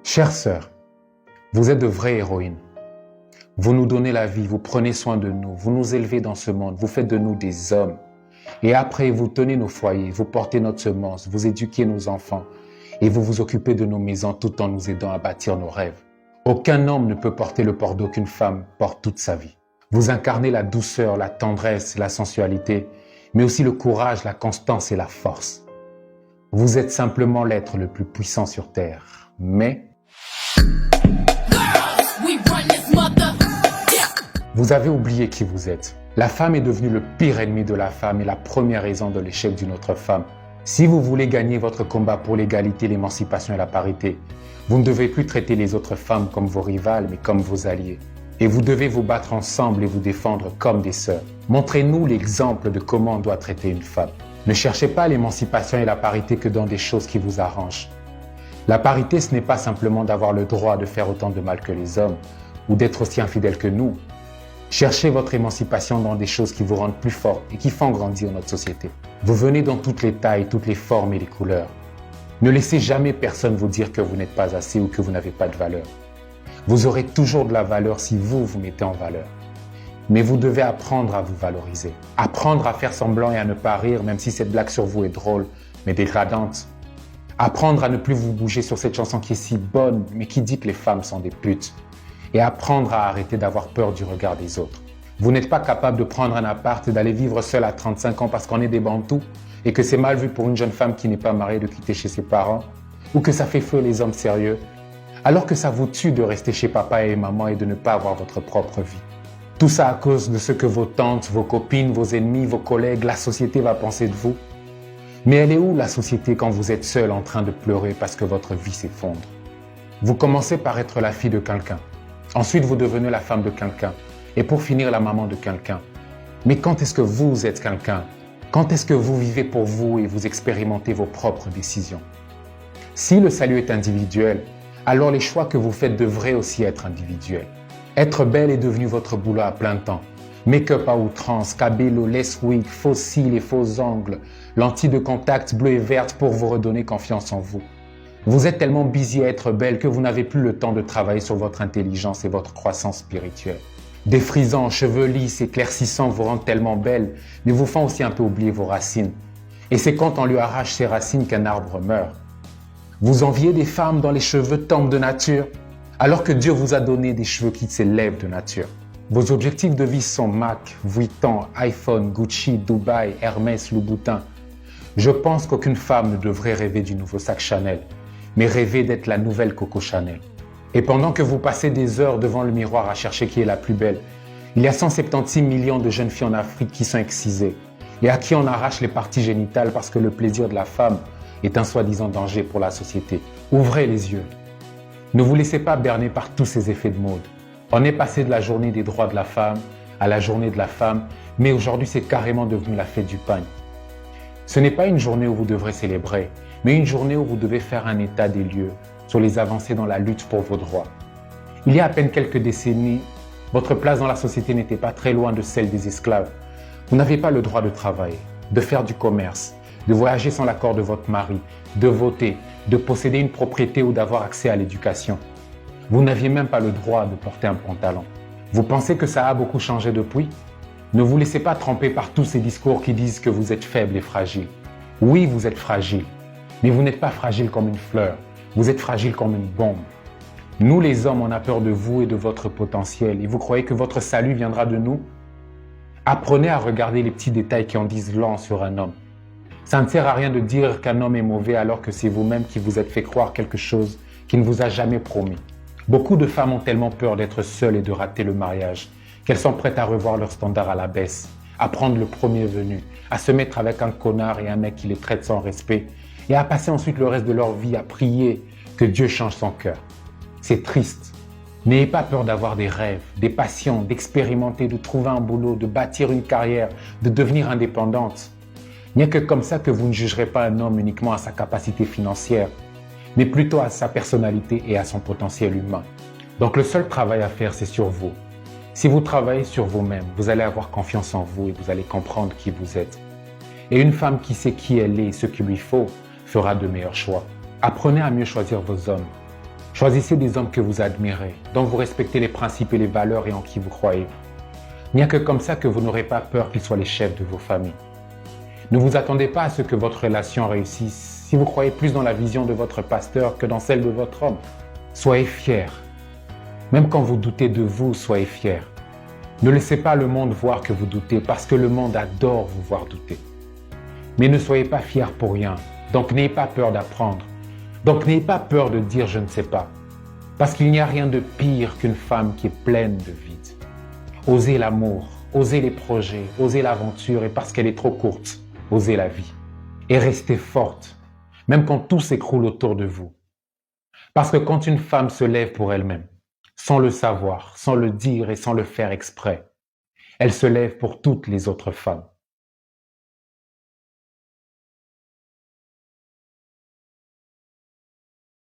Chères sœurs, vous êtes de vraies héroïnes. Vous nous donnez la vie, vous prenez soin de nous, vous nous élevez dans ce monde, vous faites de nous des hommes. Et après, vous tenez nos foyers, vous portez notre semence, vous éduquez nos enfants et vous vous occupez de nos maisons tout en nous aidant à bâtir nos rêves. Aucun homme ne peut porter le fardeau qu'une femme porte toute sa vie. Vous incarnez la douceur, la tendresse, la sensualité, mais aussi le courage, la constance et la force. Vous êtes simplement l'être le plus puissant sur Terre, mais vous avez oublié qui vous êtes. La femme est devenue le pire ennemi de la femme et la première raison de l'échec d'une autre femme. Si vous voulez gagner votre combat pour l'égalité, l'émancipation et la parité, vous ne devez plus traiter les autres femmes comme vos rivales, mais comme vos alliés. Et vous devez vous battre ensemble et vous défendre comme des sœurs. Montrez-nous l'exemple de comment on doit traiter une femme. Ne cherchez pas l'émancipation et la parité que dans des choses qui vous arrangent. La parité, ce n'est pas simplement d'avoir le droit de faire autant de mal que les hommes ou d'être aussi infidèle que nous. Cherchez votre émancipation dans des choses qui vous rendent plus fort et qui font grandir notre société. Vous venez dans toutes les tailles, toutes les formes et les couleurs. Ne laissez jamais personne vous dire que vous n'êtes pas assez ou que vous n'avez pas de valeur. Vous aurez toujours de la valeur si vous vous mettez en valeur. Mais vous devez apprendre à vous valoriser. Apprendre à faire semblant et à ne pas rire, même si cette blague sur vous est drôle, mais dégradante. Apprendre à ne plus vous bouger sur cette chanson qui est si bonne, mais qui dit que les femmes sont des putes. Et apprendre à arrêter d'avoir peur du regard des autres. Vous n'êtes pas capable de prendre un appart et d'aller vivre seul à 35 ans parce qu'on est des bantous et que c'est mal vu pour une jeune femme qui n'est pas mariée de quitter chez ses parents ou que ça fait feu les hommes sérieux, alors que ça vous tue de rester chez papa et maman et de ne pas avoir votre propre vie. Tout ça à cause de ce que vos tantes, vos copines, vos ennemis, vos collègues, la société va penser de vous. Mais elle est où la société quand vous êtes seul en train de pleurer parce que votre vie s'effondre? Vous commencez par être la fille de quelqu'un. Ensuite, vous devenez la femme de quelqu'un. Et pour finir, la maman de quelqu'un. Mais quand est-ce que vous êtes quelqu'un? Quand est-ce que vous vivez pour vous et vous expérimentez vos propres décisions? Si le salut est individuel, alors les choix que vous faites devraient aussi être individuels. Être belle est devenu votre boulot à plein temps. Make-up à outrance, cabello, lace wig, faux cils et faux ongles, lentilles de contact bleues et vertes pour vous redonner confiance en vous. Vous êtes tellement busy à être belle que vous n'avez plus le temps de travailler sur votre intelligence et votre croissance spirituelle. Des frisants, cheveux lisses, éclaircissants vous rendent tellement belle, mais vous font aussi un peu oublier vos racines. Et c'est quand on lui arrache ses racines qu'un arbre meurt. Vous enviez des femmes dont les cheveux tombent de nature, alors que Dieu vous a donné des cheveux qui s'élèvent de nature. Vos objectifs de vie sont Mac, Vuitton, iPhone, Gucci, Dubaï, Hermès, Louboutin. Je pense qu'aucune femme ne devrait rêver du nouveau sac Chanel, mais rêver d'être la nouvelle Coco Chanel. Et pendant que vous passez des heures devant le miroir à chercher qui est la plus belle, il y a 176 millions de jeunes filles en Afrique qui sont excisées et à qui on arrache les parties génitales parce que le plaisir de la femme est un soi-disant danger pour la société. Ouvrez les yeux. Ne vous laissez pas berner par tous ces effets de mode. On est passé de la journée des droits de la femme à la journée de la femme, mais aujourd'hui c'est carrément devenu la fête du pain. Ce n'est pas une journée où vous devrez célébrer, mais une journée où vous devez faire un état des lieux sur les avancées dans la lutte pour vos droits. Il y a à peine quelques décennies, votre place dans la société n'était pas très loin de celle des esclaves. Vous n'avez pas le droit de travailler, de faire du commerce, de voyager sans l'accord de votre mari, de voter, de posséder une propriété ou d'avoir accès à l'éducation. Vous n'aviez même pas le droit de porter un pantalon. Vous pensez que ça a beaucoup changé depuis? Ne vous laissez pas tromper par tous ces discours qui disent que vous êtes faible et fragile. Oui, vous êtes fragile, mais vous n'êtes pas fragile comme une fleur. Vous êtes fragile comme une bombe. Nous, les hommes, on a peur de vous et de votre potentiel. Et vous croyez que votre salut viendra de nous? Apprenez à regarder les petits détails qui en disent long sur un homme. Ça ne sert à rien de dire qu'un homme est mauvais alors que c'est vous-même qui vous êtes fait croire quelque chose qu'il ne vous a jamais promis. Beaucoup de femmes ont tellement peur d'être seules et de rater le mariage qu'elles sont prêtes à revoir leurs standards à la baisse, à prendre le premier venu, à se mettre avec un connard et un mec qui les traite sans respect et à passer ensuite le reste de leur vie à prier que Dieu change son cœur. C'est triste. N'ayez pas peur d'avoir des rêves, des passions, d'expérimenter, de trouver un boulot, de bâtir une carrière, de devenir indépendante. Il n'y a que comme ça que vous ne jugerez pas un homme uniquement à sa capacité financière, mais plutôt à sa personnalité et à son potentiel humain. Donc le seul travail à faire, c'est sur vous. Si vous travaillez sur vous-même, vous allez avoir confiance en vous et vous allez comprendre qui vous êtes. Et une femme qui sait qui elle est et ce qu'il lui faut fera de meilleurs choix. Apprenez à mieux choisir vos hommes. Choisissez des hommes que vous admirez, dont vous respectez les principes et les valeurs et en qui vous croyez. Il n'y a que comme ça que vous n'aurez pas peur qu'ils soient les chefs de vos familles. Ne vous attendez pas à ce que votre relation réussisse si vous croyez plus dans la vision de votre pasteur que dans celle de votre homme. Soyez fiers. Même quand vous doutez de vous, soyez fiers. Ne laissez pas le monde voir que vous doutez parce que le monde adore vous voir douter. Mais ne soyez pas fiers pour rien, donc n'ayez pas peur d'apprendre. Donc n'ayez pas peur de dire je ne sais pas. Parce qu'il n'y a rien de pire qu'une femme qui est pleine de vide. Osez l'amour, osez les projets, osez l'aventure et parce qu'elle est trop courte, osez la vie. Et restez forte, même quand tout s'écroule autour de vous. Parce que quand une femme se lève pour elle-même, sans le savoir, sans le dire et sans le faire exprès, elle se lève pour toutes les autres femmes.